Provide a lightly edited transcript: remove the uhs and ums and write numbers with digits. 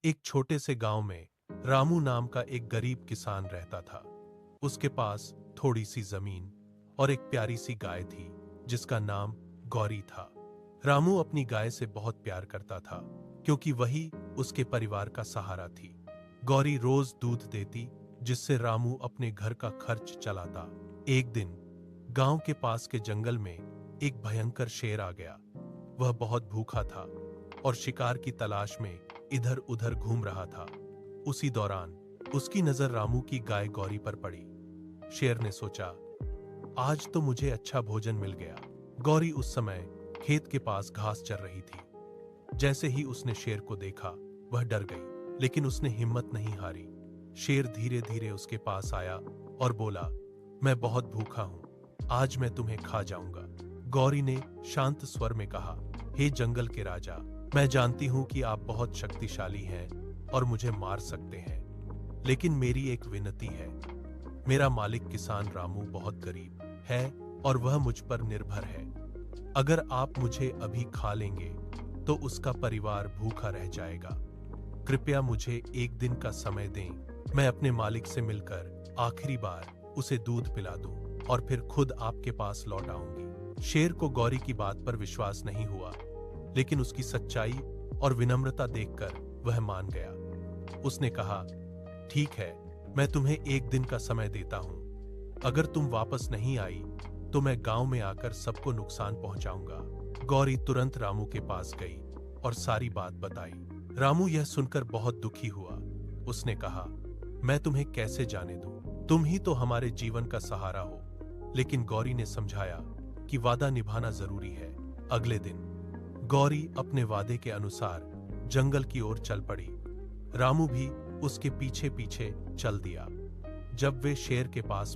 एक छोटे से गांव में रामू नाम का एक गरीब किसान रहता था। उसके पास थोड़ी सी जमीन और एक प्यारी सी गाय थी जिसका नाम गौरी था। रामू अपनी गाय से बहुत प्यार करता था क्योंकि वही उसके परिवार का सहारा थी। गौरी रोज दूध देती जिससे रामू अपने घर का खर्च चलाता। एक दिन गांव के पास के जंगल में एक भयंकर शेर आ गया। वह बहुत भूखा था और शिकार की तलाश में इधर उधर घूम रहा था। उसी दौरान उसकी नजर रामू की गाय गौरी पर पड़ी। शेर ने सोचा, आज तो मुझे अच्छा भोजन मिल गया। गौरी उस समय खेत के पास घास चर रही थी। जैसे ही उसने शेर को देखा वह डर गई, लेकिन उसने हिम्मत नहीं हारी। शेर धीरे धीरे उसके पास आया और बोला, मैं बहुत भूखा हूं, आज मैं तुम्हें खा जाऊंगा। गौरी ने शांत स्वर में कहा, हे जंगल के राजा, मैं जानती हूं कि आप बहुत शक्तिशाली हैं और मुझे मार सकते हैं, लेकिन मेरी एक विनती है। मेरा मालिक किसान रामू बहुत गरीब है और वह मुझ पर निर्भर है। अगर आप मुझे अभी खा लेंगे तो उसका परिवार भूखा रह जाएगा। कृपया मुझे एक दिन का समय दें। मैं अपने मालिक से मिलकर आखिरी बार उसे दूध पिला दूं और फिर खुद आपके पास लौट आऊंगी। शेर को गौरी की बात पर विश्वास नहीं हुआ, लेकिन उसकी सच्चाई और विनम्रता देखकर वह मान गया। उसने कहा, ठीक है, मैं तुम्हें एक दिन का समय देता हूं। अगर तुम वापस नहीं आई तो मैं गांव में आकर सबको नुकसान पहुंचाऊंगा। गौरी तुरंत रामू के पास गई और सारी बात बताई। रामू यह सुनकर बहुत दुखी हुआ। उसने कहा, मैं तुम्हें कैसे जाने दूं? तुम ही तो हमारे जीवन का सहारा हो। लेकिन गौरी ने समझाया कि वादा निभाना जरूरी है। अगले दिन गौरी अपने वादे के अनुसार जंगल की ओर चल पड़ी। रामू भी उसके पीछे पीछे चल दिया। जब वे शेर के पास